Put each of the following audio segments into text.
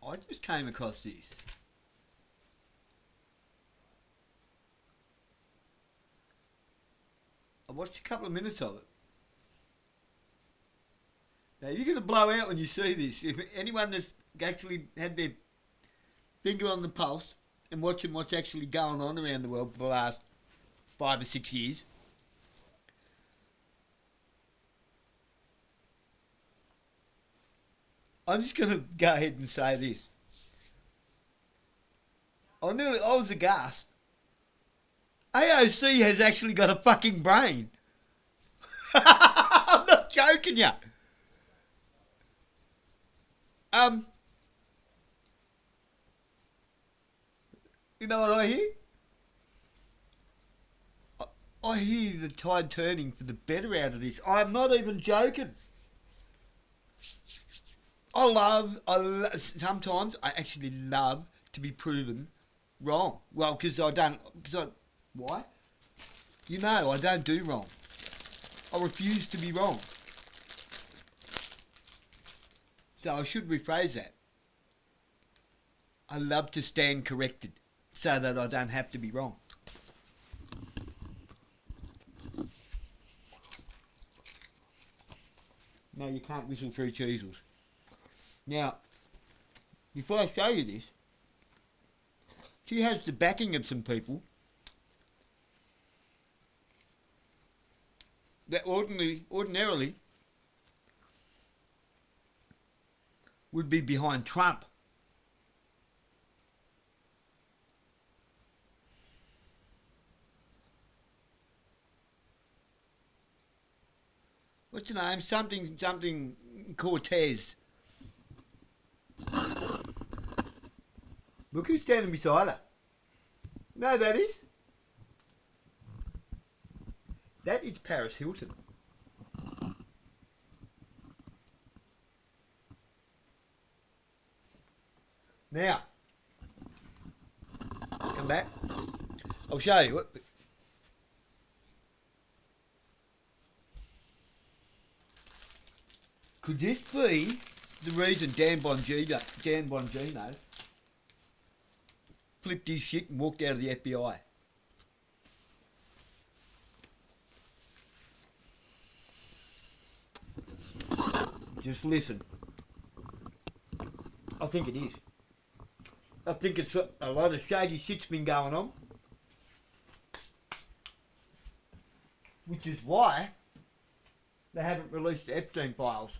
I just came across this. I watched a couple of minutes of it. Now, you're going to blow out when you see this. If anyone that's actually had their finger on the pulse and watching what's actually going on around the world for the last 5 or 6 years, I'm just going to go ahead and say this. I was aghast. A.O.C has actually got a fucking brain. I'm not joking you. You know what I hear? I hear the tide turning for the better out of this. I'm not even joking. Sometimes I actually love to be proven wrong. Well, why? You know, I don't do wrong. I refuse to be wrong. So I should rephrase that. I love to stand corrected so that I don't have to be wrong. No, you can't whistle through cheesels. Now, before I show you this, she has the backing of some people that ordinarily would be behind Trump. What's your name? Something Cortez. Look who's standing beside her. No, that is. That is Paris Hilton. Now, come back. I'll show you what. Could this be the reason Dan Bongino flipped his shit and walked out of the F.B.I? Just listen. I think it is. I think it's a lot of shady shit's been going on. Which is why they haven't released the Epstein files.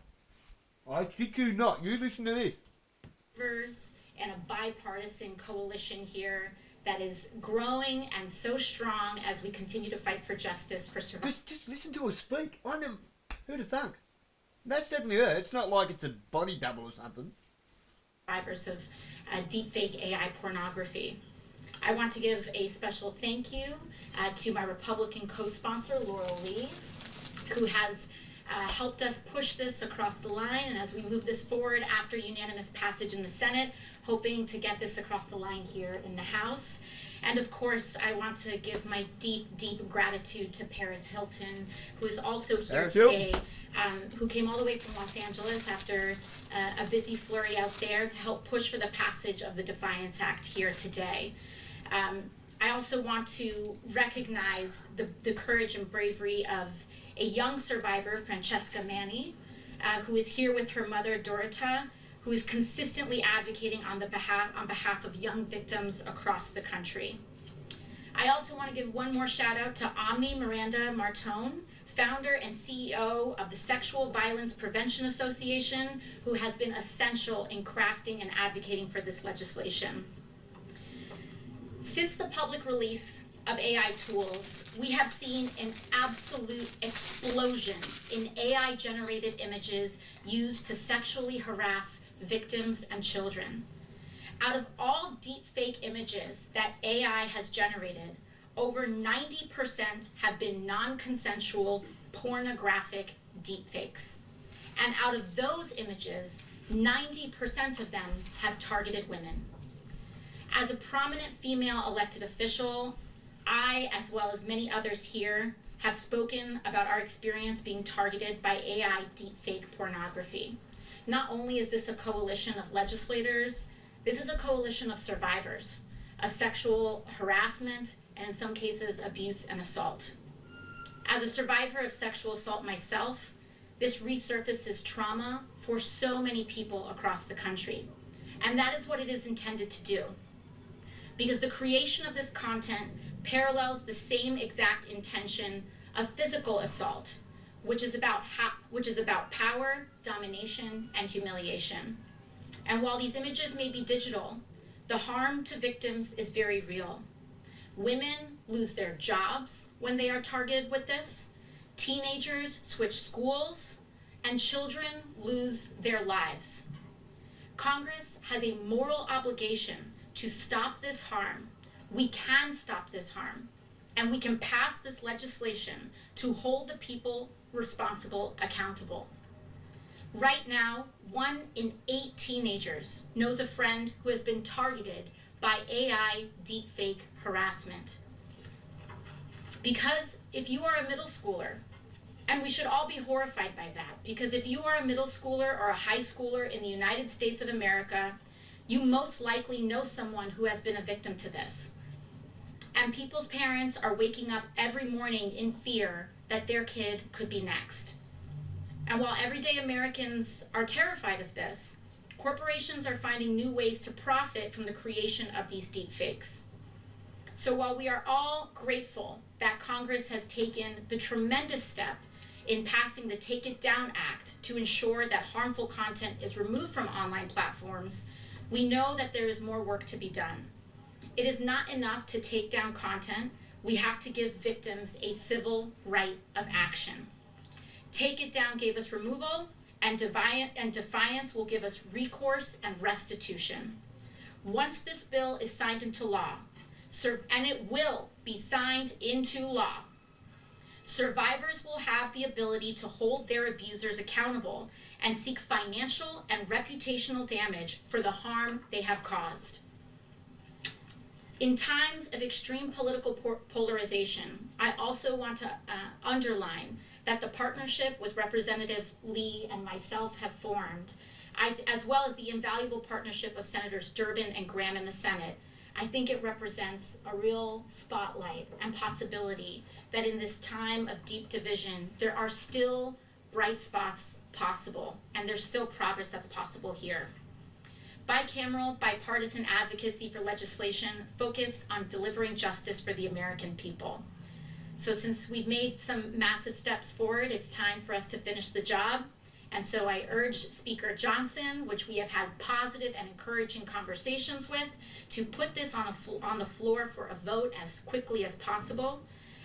I shit you not. You listen to this. And a bipartisan coalition here that is growing and so strong as we continue to fight for justice for survivors. Just listen to her speak. I never heard a thunk. That's definitely her. It's not like it's a body double or something. Survivors of deepfake AI pornography. I want to give a special thank you to my Republican co-sponsor, Laurel Lee, who has helped us push this across the line, and as we move this forward after unanimous passage in the Senate, hoping to get this across the line here in the House. And of course, I want to give my deep, deep gratitude to Paris Hilton, who is also here today, who came all the way from Los Angeles after a busy flurry out there to help push for the passage of the Defiance Act here today. I also want to recognize the courage and bravery of a young survivor, Francesca Manni, who is here with her mother, Dorota, who is consistently advocating on behalf of young victims across the country. I also want to give one more shout out to Omni Miranda Martone, founder and CEO of the Sexual Violence Prevention Association, who has been essential in crafting and advocating for this legislation. Since the public release of AI tools, we have seen an absolute explosion in AI-generated images used to sexually harass victims and children. Out of all deepfake images that AI has generated, over 90% have been non-consensual pornographic deepfakes. And out of those images, 90% of them have targeted women. As a prominent female elected official, I, as well as many others here, have spoken about our experience being targeted by AI deepfake pornography. Not only is this a coalition of legislators, This is a coalition of survivors of sexual harassment and in some cases abuse and assault. As a survivor of sexual assault myself, this resurfaces trauma for so many people across the country. And that is what it is intended to do. Because the creation of this content parallels the same exact intention of physical assault, which is about power, domination, and humiliation. And while these images may be digital, the harm to victims is very real. Women lose their jobs when they are targeted with this. Teenagers switch schools, and children lose their lives. Congress has a moral obligation to stop this harm. We can stop this harm, and we can pass this legislation to hold the people responsible accountable. Right now, 1 in 8 teenagers knows a friend who has been targeted by AI deepfake harassment. Because if you are a middle schooler, and we should all be horrified by that, because if you are a middle schooler or a high schooler in the United States of America, you most likely know someone who has been a victim to this. And people's parents are waking up every morning in fear that their kid could be next. And while everyday Americans are terrified of this, corporations are finding new ways to profit from the creation of these deepfakes. So while we are all grateful that Congress has taken the tremendous step in passing the Take It Down Act to ensure that harmful content is removed from online platforms, we know that there is more work to be done. It is not enough to take down content. We have to give victims a civil right of action. Take It Down gave us removal, and defiance will give us recourse and restitution. Once this bill is signed into law, and it will be signed into law, survivors will have the ability to hold their abusers accountable and seek financial and reputational damage for the harm they have caused. In times of extreme political polarization, I also want to underline that the partnership with Representative Lee and myself have formed, as well as the invaluable partnership of Senators Durbin and Graham in the Senate, I think it represents a real spotlight and possibility that in this time of deep division, there are still bright spots possible, and there's still progress that's possible here. Bicameral, bipartisan advocacy for legislation focused on delivering justice for the American people. So since we've made some massive steps forward, it's time for us to finish the job. And so I urge Speaker Johnson, which we have had positive and encouraging conversations with, to put this on the floor for a vote as quickly as possible.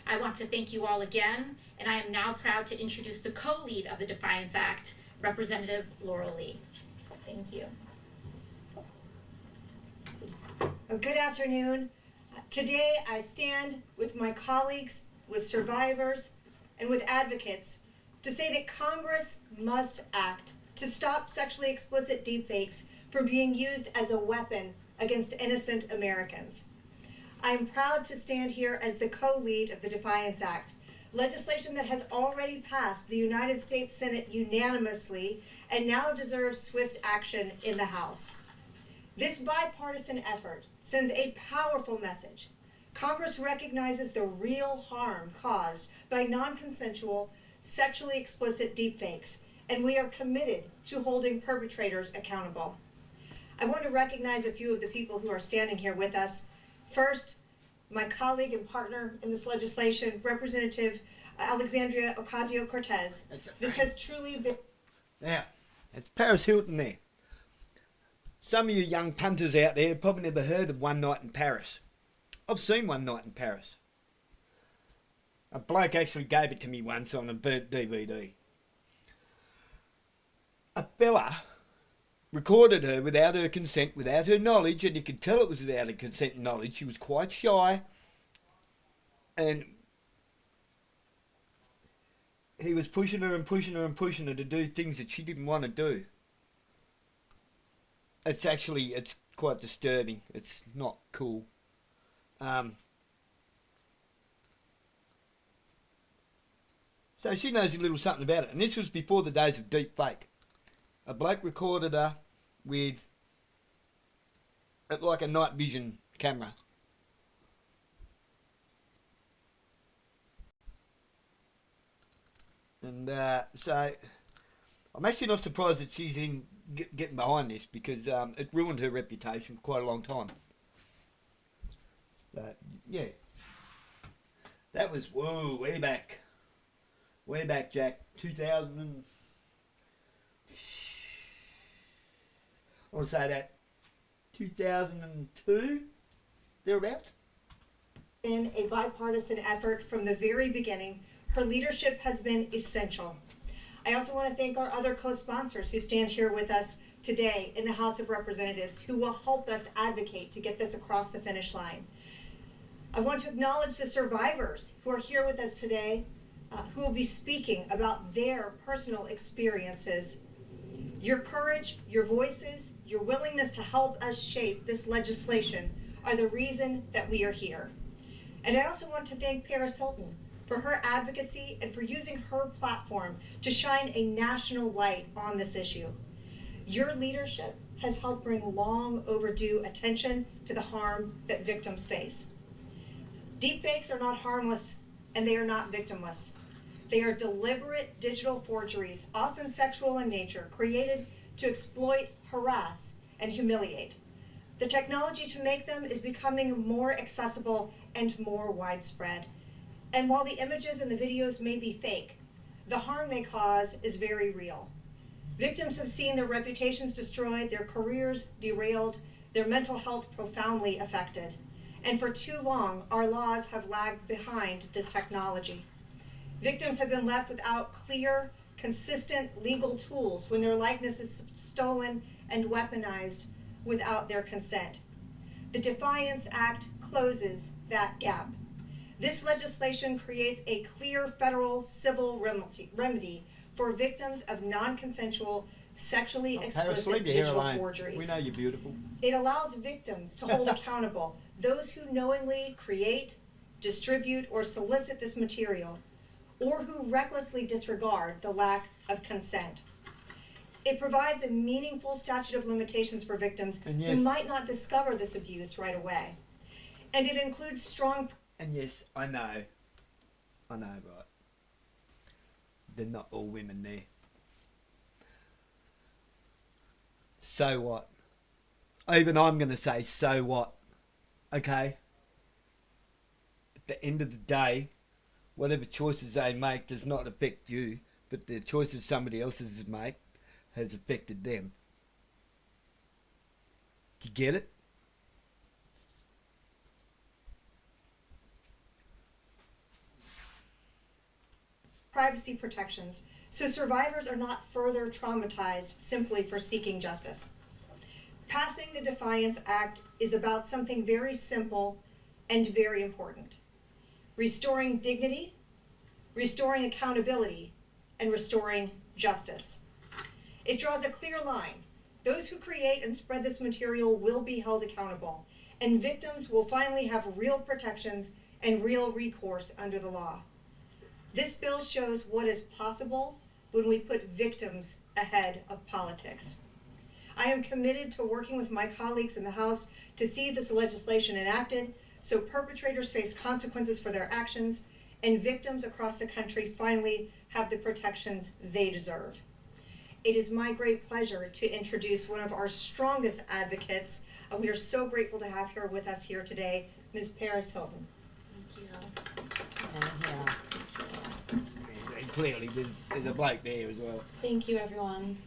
I want to thank you all again, and I am now proud to introduce the co-lead of the Defiance Act, Representative Laurel Lee. Thank you. Good afternoon. Today I stand with my colleagues, with survivors, and with advocates to say that Congress must act to stop sexually explicit deepfakes from being used as a weapon against innocent Americans. I am proud to stand here as the co-lead of the Defiance Act, legislation that has already passed the United States Senate unanimously and now deserves swift action in the House. This bipartisan effort sends a powerful message. Congress recognizes the real harm caused by non-consensual, sexually explicit deepfakes, and we are committed to holding perpetrators accountable. I want to recognize a few of the people who are standing here with us. First, my colleague and partner in this legislation, Representative Alexandria Ocasio Cortez. This has truly been... Now, it's Paris Hilton there. Some of you young punters out there have probably never heard of One Night in Paris. I've seen One Night in Paris. A bloke actually gave it to me once on a burnt DVD. A fella recorded her without her consent, without her knowledge, and you could tell it was without her consent and knowledge. She was quite shy, and he was pushing her and pushing her and pushing her to do things that she didn't want to do. It's quite disturbing. It's not cool. So she knows a little something about it. And this was before the days of deep fake. A bloke recorded her with like a night vision camera. And so I'm actually not surprised that she's getting behind this, because it ruined her reputation for quite a long time. But yeah, that was way back, Jack. 2000 and I want to say that 2002, thereabouts. In a bipartisan effort from the very beginning, her leadership has been essential. I also want to thank our other co-sponsors who stand here with us today in the House of Representatives, who will help us advocate to get this across the finish line. I want to acknowledge the survivors who are here with us today, who will be speaking about their personal experiences. Your courage, your voices, your willingness to help us shape this legislation are the reason that we are here. And I also want to thank Paris Hilton for her advocacy and for using her platform to shine a national light on this issue. Your leadership has helped bring long overdue attention to the harm that victims face. Deepfakes are not harmless, and they are not victimless. They are deliberate digital forgeries, often sexual in nature, created to exploit, harass, and humiliate. The technology to make them is becoming more accessible and more widespread. And while the images and the videos may be fake, the harm they cause is very real. Victims have seen their reputations destroyed, their careers derailed, their mental health profoundly affected. And for too long, our laws have lagged behind this technology. Victims have been left without clear, consistent legal tools when their likeness is stolen and weaponized without their consent. The Defiance Act closes that gap. This legislation creates a clear federal civil remedy for victims of non-consensual, sexually explicit digital forgeries. We know you're beautiful. It allows victims to hold accountable those who knowingly create, distribute, or solicit this material, or who recklessly disregard the lack of consent. It provides a meaningful statute of limitations for victims who might not discover this abuse right away. And it includes strong... And yes, I know, right? They're not all women there. So what? Even I'm going to say, so what? Okay? At the end of the day, whatever choices they make does not affect you, but the choices somebody else has made has affected them. Do you get it? Privacy protections, so survivors are not further traumatized simply for seeking justice. Passing the Defiance Act is about something very simple and very important: restoring dignity, restoring accountability, and restoring justice. It draws a clear line. Those who create and spread this material will be held accountable, and victims will finally have real protections and real recourse under the law. This bill shows what is possible when we put victims ahead of politics. I am committed to working with my colleagues in the House to see this legislation enacted so perpetrators face consequences for their actions and victims across the country finally have the protections they deserve. It is my great pleasure to introduce one of our strongest advocates. We are so grateful to have her with us here today, Ms. Paris Hilton. Thank you. Clearly, there's a bloke there as well. Thank you, everyone.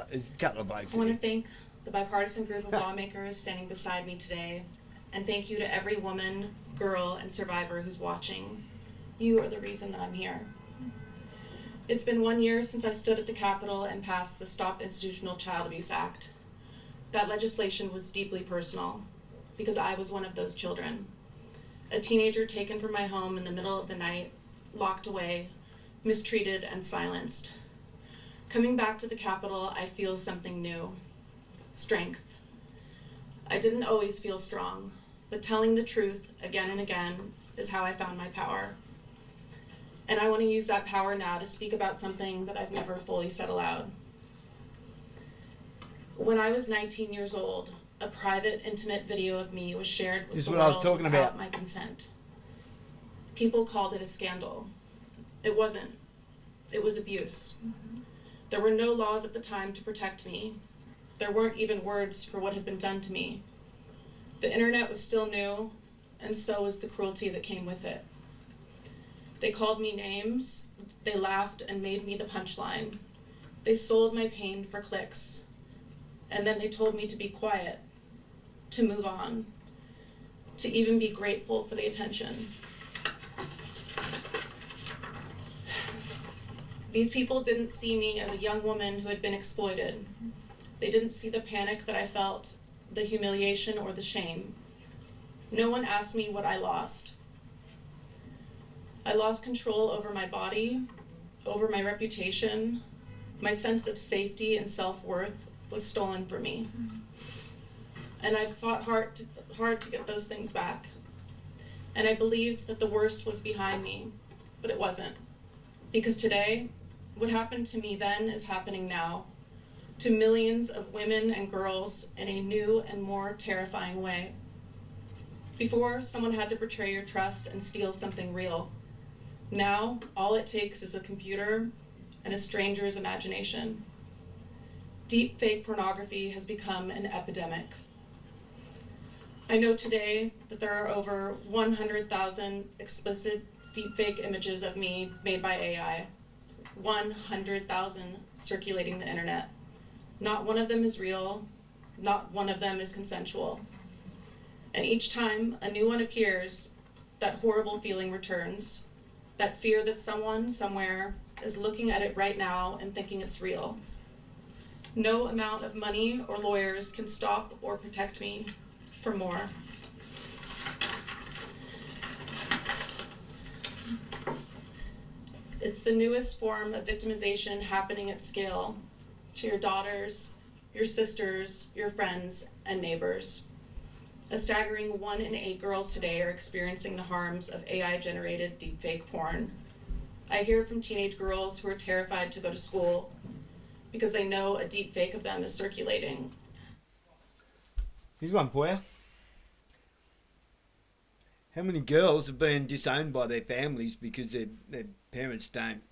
There's a couple of blokes I want to there. thank the bipartisan group of lawmakers standing beside me today, and thank you to every woman, girl, and survivor who's watching. You are the reason that I'm here. It's been 1 year since I stood at the Capitol and passed the Stop Institutional Child Abuse Act. That legislation was deeply personal, because I was one of those children. A teenager taken from my home in the middle of the night, locked away, mistreated, and silenced. Coming back to the Capitol, I feel something new: strength. I didn't always feel strong, but telling the truth again and again is how I found my power. And I want to use that power now to speak about something that I've never fully said aloud. When I was 19 years old, a private, intimate video of me was shared with This is the what I was world talking without about. my consent. People called it a scandal. It wasn't. It was abuse. There were no laws at the time to protect me. There weren't even words for what had been done to me. The internet was still new, and so was the cruelty that came with it. They called me names, they laughed and made me the punchline. They sold my pain for clicks, and then they told me to be quiet, to move on, to even be grateful for the attention. These people didn't see me as a young woman who had been exploited. They didn't see the panic that I felt, the humiliation or the shame. No one asked me what I lost. I lost control over my body, over my reputation. My sense of safety and self-worth was stolen from me. And I fought hard to get those things back. And I believed that the worst was behind me, but it wasn't. Because today, what happened to me then is happening now, to millions of women and girls in a new and more terrifying way. Before, someone had to betray your trust and steal something real. Now, all it takes is a computer and a stranger's imagination. Deep fake pornography has become an epidemic. I know today that there are over 100,000 explicit deepfake images of me made by AI. 100,000 circulating the internet. Not one of them is real, not one of them is consensual. And each time a new one appears, that horrible feeling returns. That fear that someone, somewhere, is looking at it right now and thinking it's real. No amount of money or lawyers can stop or protect me from more. It's the newest form of victimization happening at scale to your daughters, your sisters, your friends, and neighbors. A staggering 1 in 8 girls today are experiencing the harms of AI-generated deepfake porn. I hear from teenage girls who are terrified to go to school because they know a deepfake of them is circulating. Here's one for you. How many girls have been disowned by their families because their parents don't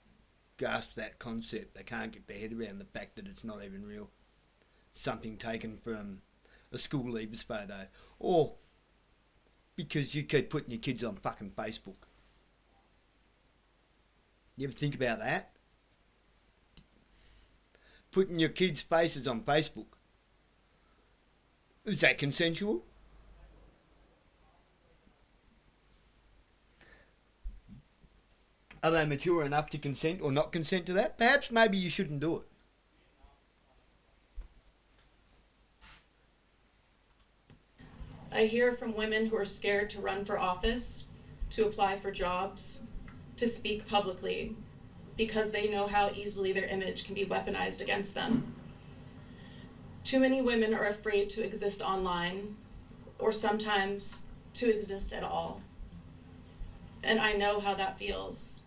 grasp that concept? They can't get their head around the fact that it's not even real. Something taken from a school leavers photo. Or because you keep putting your kids on fucking Facebook. You ever think about that? Putting your kids' faces on Facebook. Is that consensual? Are they mature enough to consent or not consent to that? Perhaps maybe you shouldn't do it. I hear from women who are scared to run for office, to apply for jobs, to speak publicly, because they know how easily their image can be weaponized against them. Too many women are afraid to exist online, or sometimes to exist at all. And I know how that feels,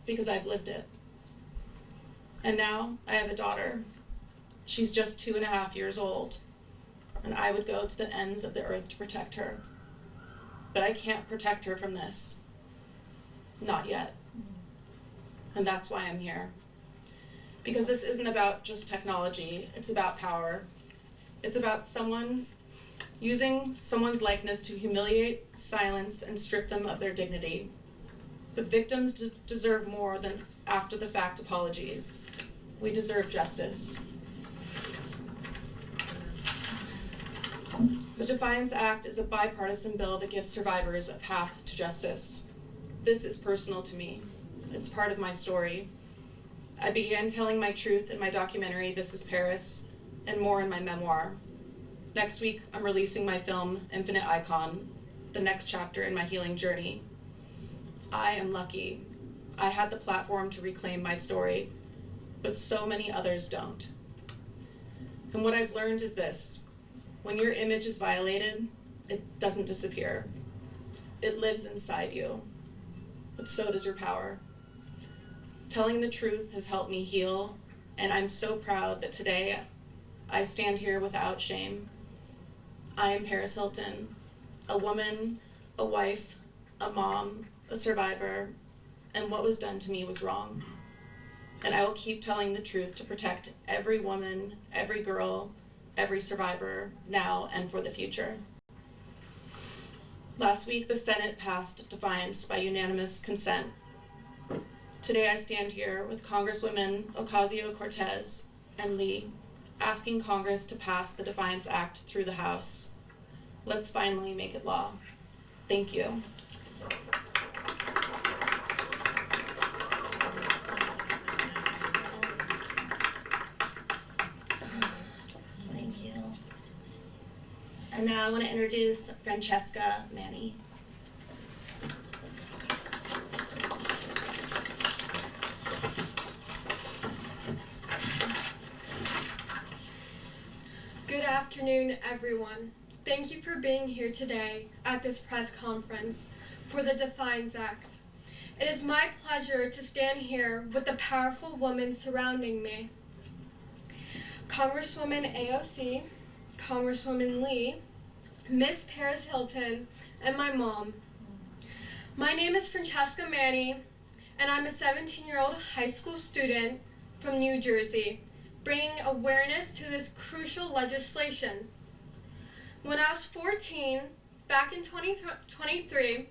because I've lived it. And now I have a daughter. She's just 2.5 years old, and I would go to the ends of the earth to protect her. But I can't protect her from this. Not yet. And that's why I'm here. Because this isn't about just technology, it's about power. It's about someone using someone's likeness to humiliate, silence, and strip them of their dignity. But victims deserve more than after-the-fact apologies. We deserve justice. The Defiance Act is a bipartisan bill that gives survivors a path to justice. This is personal to me. It's part of my story. I began telling my truth in my documentary, This is Paris, and more in my memoir. Next week, I'm releasing my film, Infinite Icon, the next chapter in my healing journey. I am lucky. I had the platform to reclaim my story, but so many others don't. And what I've learned is this: when your image is violated, it doesn't disappear. It lives inside you, but so does your power. Telling the truth has helped me heal, and I'm so proud that today I stand here without shame. I am Paris Hilton, a woman, a wife, a mom, a survivor, and what was done to me was wrong. And I will keep telling the truth to protect every woman, every girl, every survivor, now and for the future. Last week, the Senate passed defiance by unanimous consent. Today, I stand here with Congresswomen Ocasio Cortez and Lee, asking Congress to pass the Defiance Act through the House. Let's finally make it law. Thank you. Thank you. And now I want to introduce Francesca Manny. Good afternoon, everyone. Thank you for being here today at this press conference for the Defiance Act. It is my pleasure to stand here with the powerful women surrounding me. Congresswoman A.O.C., Congresswoman Lee, Miss Paris Hilton, and my mom. My name is Francesca Manny, and I'm a 17-year-old high school student from New Jersey, bringing awareness to this crucial legislation. When I was 14, back in 2023,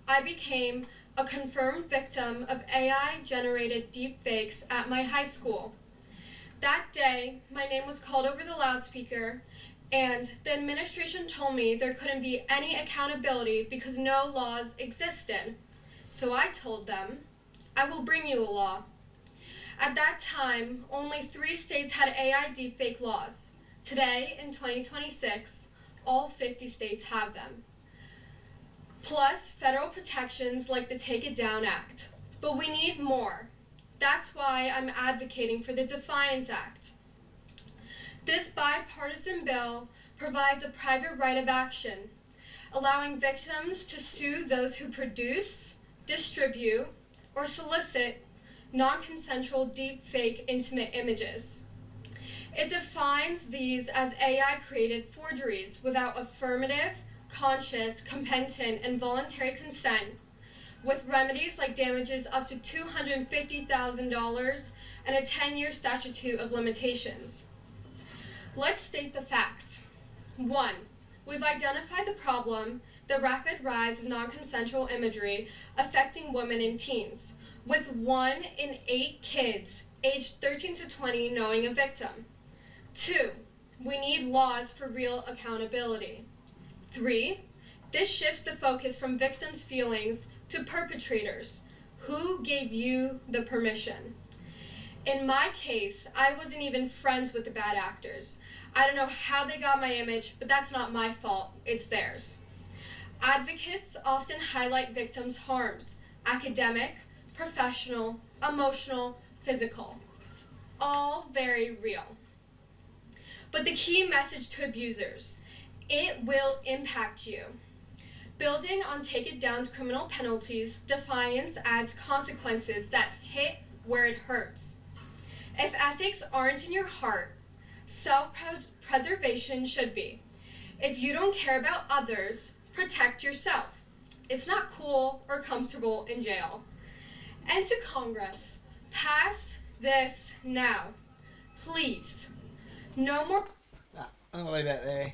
I became a confirmed victim of AI-generated deepfakes at my high school. That day, my name was called over the loudspeaker, and the administration told me there couldn't be any accountability because no laws existed. So I told them, I will bring you a law. At that time, only 3 states had AI deepfake laws. Today, in 2026, all 50 states have them. Plus, federal protections like the Take It Down Act. But we need more. That's why I'm advocating for the Defiance Act. This bipartisan bill provides a private right of action, allowing victims to sue those who produce, distribute, or solicit non-consensual deepfake intimate images. It defines these as AI-created forgeries without affirmative, conscious, competent, and voluntary consent, with remedies like damages up to $250,000 and a 10-year statute of limitations. Let's state the facts. 1. We've identified the problem, the rapid rise of non-consensual imagery affecting women and teens, with 1 in 8 kids aged 13 to 20 knowing a victim. 2. We need laws for real accountability. 3. This shifts the focus from victims' feelings to perpetrators. Who gave you the permission? In my case, I wasn't even friends with the bad actors. I don't know how they got my image, but that's not my fault, it's theirs. Advocates often highlight victims' harms: academic, professional, emotional, physical. All very real. But the key message to abusers: it will impact you. Building on Take It Down's criminal penalties, Defiance adds consequences that hit where it hurts. If ethics aren't in your heart, self-preservation should be. If you don't care about others, protect yourself. It's not cool or comfortable in jail. And to Congress, pass this now. Please. No more. I'm going to leave that there.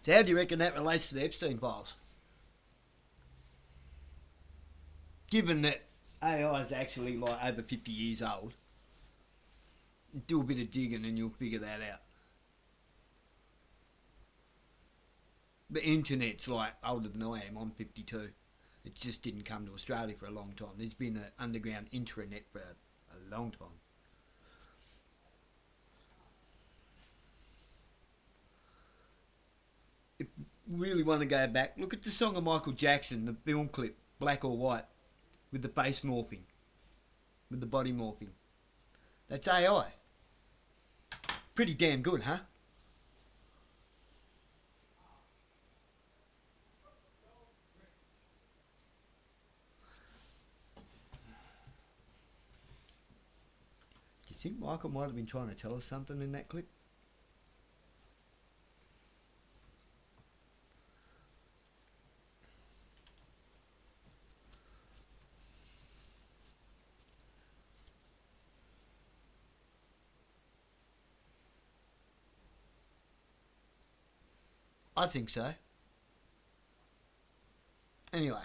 So how do you reckon that relates to the Epstein files? Given that AI is actually like over 50 years old, do a bit of digging and you'll figure that out. The internet's like older than I am. I'm 52. It just didn't come to Australia for a long time. There's been an underground intranet for a long time. If you really want to go back, look at the song of Michael Jackson, the film clip, Black or White, with the face morphing, with the body morphing. That's AI. Pretty damn good, huh? think Michael might have been trying to tell us something in that clip. I think so. Anyway,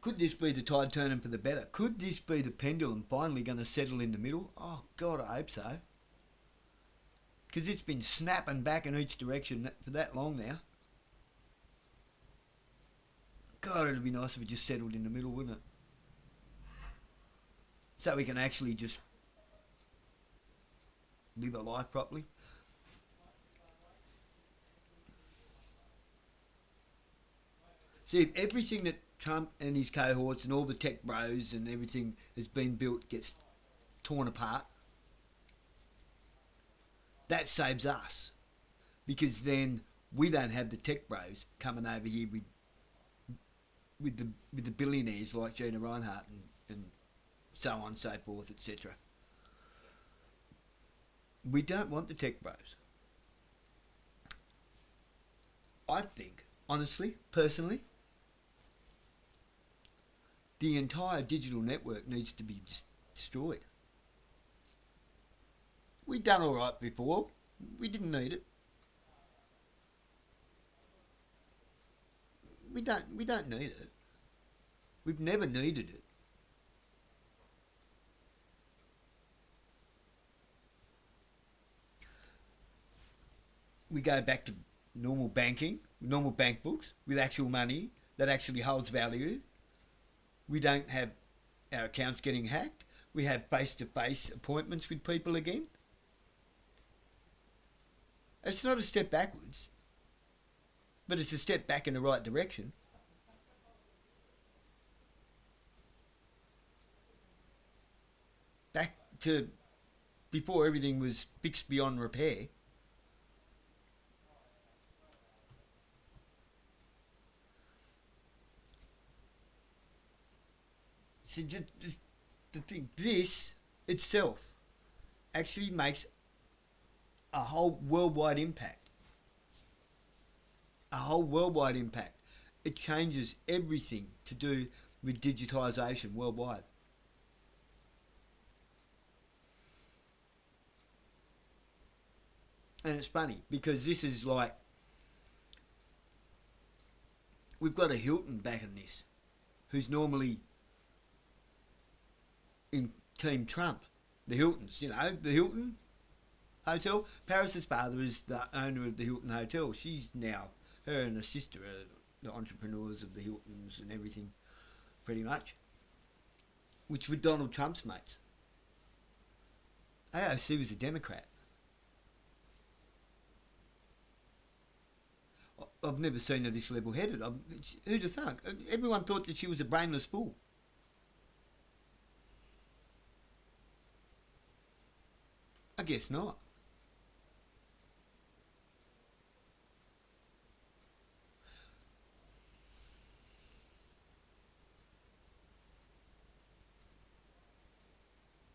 could this be the tide turning for the better? Could this be the pendulum finally going to settle in the middle? Oh, God, I hope so. Because it's been snapping back in each direction for that long now. God, it'd be nice if it just settled in the middle, wouldn't it? So we can actually just live a life properly. See, if everything that Trump and his cohorts and all the tech bros and everything has been built gets torn apart, that saves us. Because then we don't have the tech bros coming over here with the billionaires like Gina Reinhardt and so on and so forth, etc. We don't want the tech bros. I think, honestly, personally, the entire digital network needs to be destroyed. We've done all right before. We didn't need it. We don't need it. We've never needed it. We go back to normal banking, normal bank books with actual money that actually holds value. We don't have our accounts getting hacked. We have face-to-face appointments with people again. It's not a step backwards, but it's a step back in the right direction. Back to before everything was fixed beyond repair. See, the thing, this itself actually makes a whole worldwide impact. A whole worldwide impact. It changes everything to do with digitisation worldwide. And it's funny because this is like, we've got a Hilton back in this, who's normally in Team Trump. The Hiltons, you know, the Hilton Hotel. Paris's father is the owner of the Hilton Hotel. She's now, her and her sister are the entrepreneurs of the Hiltons and everything, pretty much. Which were Donald Trump's mates. A.O.C. was a Democrat. I've never seen her this level-headed. Who'd have thunk? Everyone thought that she was a brainless fool. I guess not.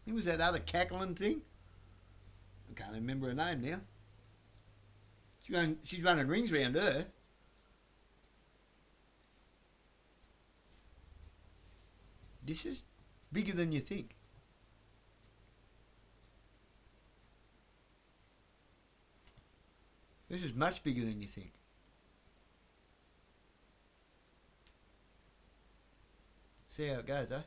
Who was that other cackling thing? I can't remember her name now. She's running rings round her. This is bigger than you think. This is much bigger than you think. See how it goes, eh?